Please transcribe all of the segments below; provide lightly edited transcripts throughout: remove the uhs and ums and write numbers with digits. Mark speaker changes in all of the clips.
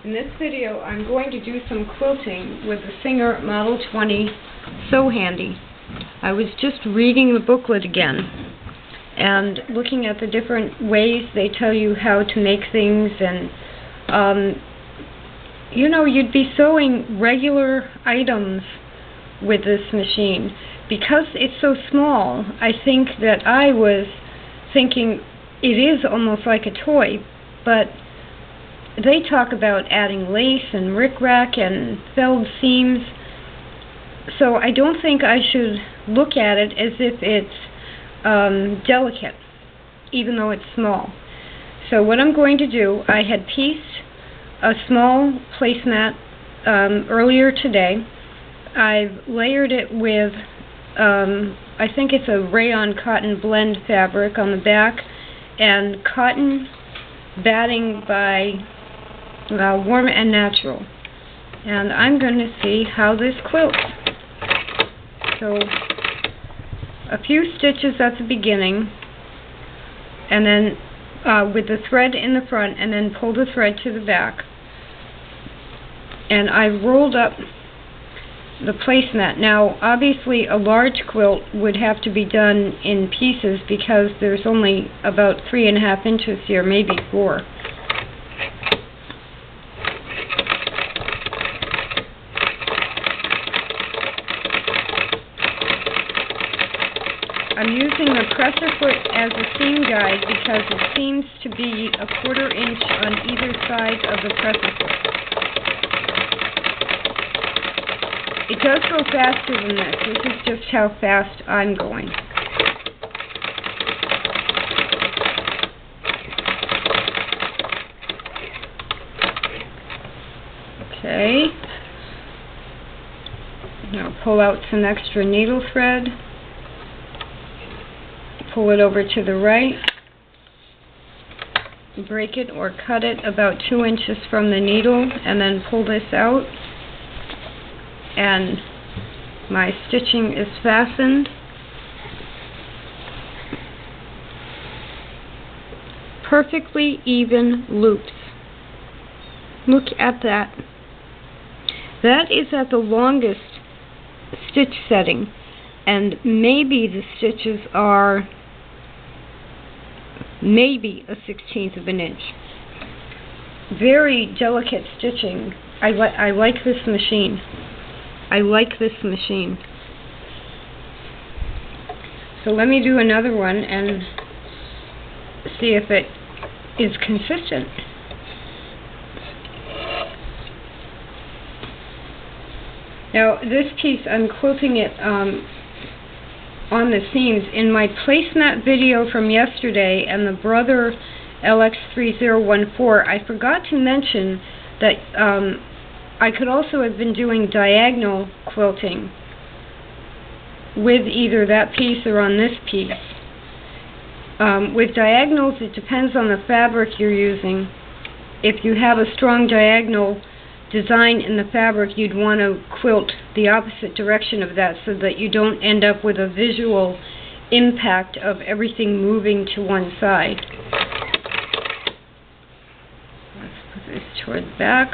Speaker 1: In this video, I'm going to do some quilting with the Singer Model 20 Sew Handy. I was just reading the booklet again and looking at the different ways they tell you how to make things, and you'd be sewing regular items with this machine. Because it's so small, I think that I was thinking it is almost like a toy, but they talk about adding lace and rickrack and felled seams, so I don't think I should look at it as if it's delicate, even though it's small. So what I'm going to do, I had pieced a small placemat earlier today. I've layered it with, I think it's a rayon cotton blend fabric on the back, and cotton batting by Warm and Natural. And I'm going to see how this quilts. So, a few stitches at the beginning, and then with the thread in the front, and then pull the thread to the back. And I've rolled up the placemat. Now, obviously, a large quilt would have to be done in pieces because there's only about 3.5 inches here, maybe 4. I'm using the presser foot as a seam guide because it seems to be 1/4 inch on either side of the presser foot. It does go faster than this. This is just how fast I'm going. Okay. Now pull out some extra needle thread. Pull it over to the right. Break it or cut it about 2 inches from the needle, and then pull this out. And my stitching is fastened. Perfectly even loops. Look at that. That is at the longest stitch setting, and maybe the stitches are maybe 1/16 of an inch. Very delicate stitching. I like this machine. I like this machine. So let me do another one and see if it is consistent. Now this piece, I'm quilting it on the seams. In my placemat video from yesterday and the Brother LX3014, I forgot to mention that I could also have been doing diagonal quilting with either that piece or on this piece. With diagonals, it depends on the fabric you're using. If you have a strong diagonal design in the fabric, you'd want to quilt the opposite direction of that so that you don't end up with a visual impact of everything moving to one side. Let's put this toward the back.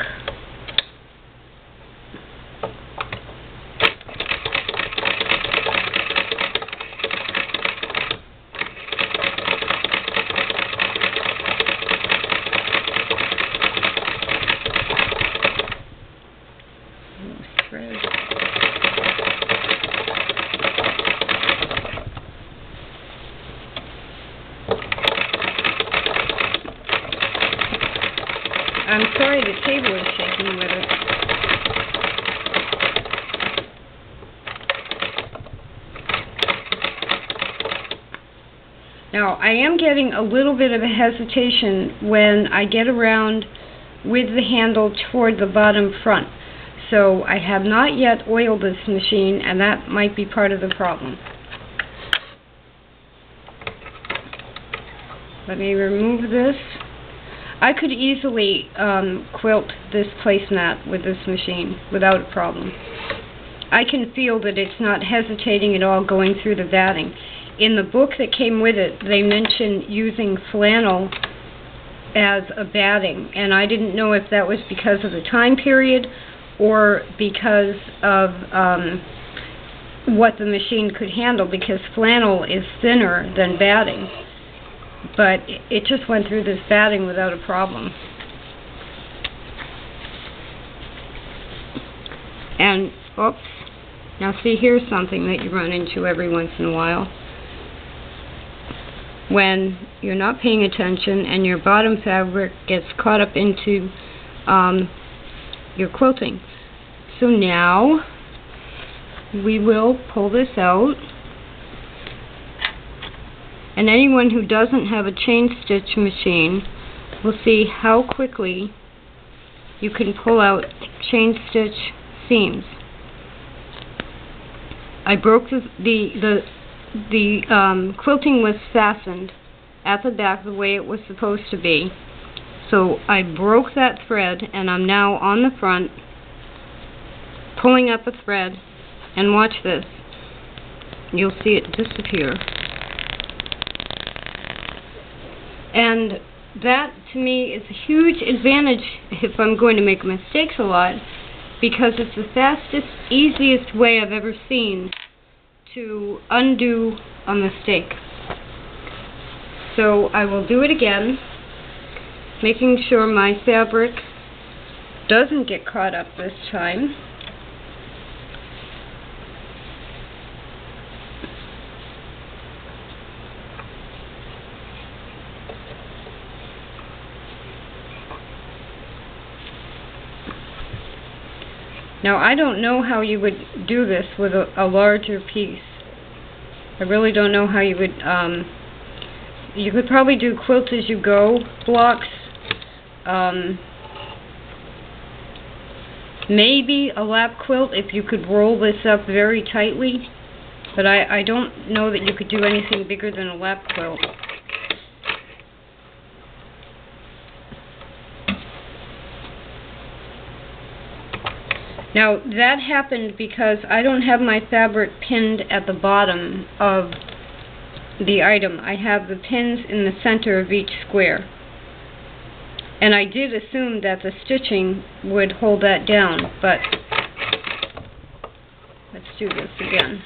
Speaker 1: I'm sorry the table is shaking with it. Now, I am getting a little bit of a hesitation when I get around with the handle toward the bottom front. So I have not yet oiled this machine, and that might be part of the problem. Let me remove this. I could easily quilt this placemat with this machine without a problem. I can feel that it's not hesitating at all going through the batting. In the book that came with it, they mention using flannel as a batting, and I didn't know if that was because of the time period or because of what the machine could handle, because flannel is thinner than batting, but it just went through this batting without a problem. And oops, now see, here's something that you run into every once in a while when you're not paying attention and your bottom fabric gets caught up into your quilting. So now we will pull this out, and anyone who doesn't have a chain stitch machine will see how quickly you can pull out chain stitch seams. I broke the quilting was fastened at the back the way it was supposed to be, so I broke that thread, and I'm now on the front pulling up a thread, and watch this, you'll see it disappear. And that to me is a huge advantage if I'm going to make mistakes a lot, because it's the fastest, easiest way I've ever seen to undo a mistake. So I will do it again, making sure my fabric doesn't get caught up this time. Now, I don't know how you would do this with a larger piece. I really don't know how you would, you could probably do quilt as you go blocks, maybe a lap quilt if you could roll this up very tightly, but I don't know that you could do anything bigger than a lap quilt. Now, that happened because I don't have my fabric pinned at the bottom of the item. I have the pins in the center of each square. And I did assume that the stitching would hold that down, but let's do this again.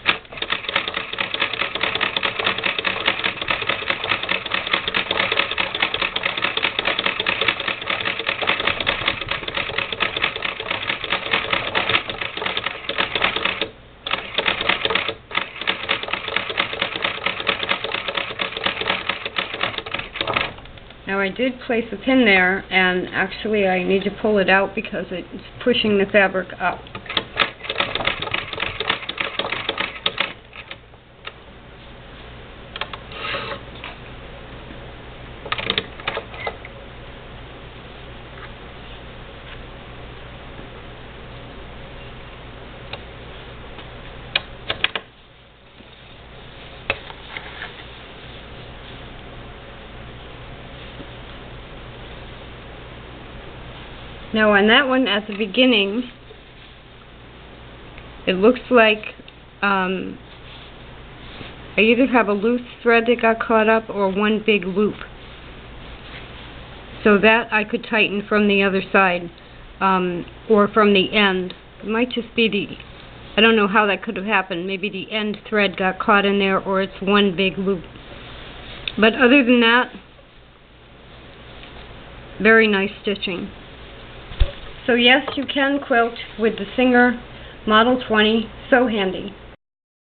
Speaker 1: Now I did place a pin there, and actually I need to pull it out because it's pushing the fabric up. Now on that one at the beginning, it looks like I either have a loose thread that got caught up or one big loop. So that I could tighten from the other side or from the end. It might just be I don't know how that could have happened. Maybe the end thread got caught in there, or it's one big loop. But other than that, very nice stitching. So yes, you can quilt with the Singer Model 20, so handy.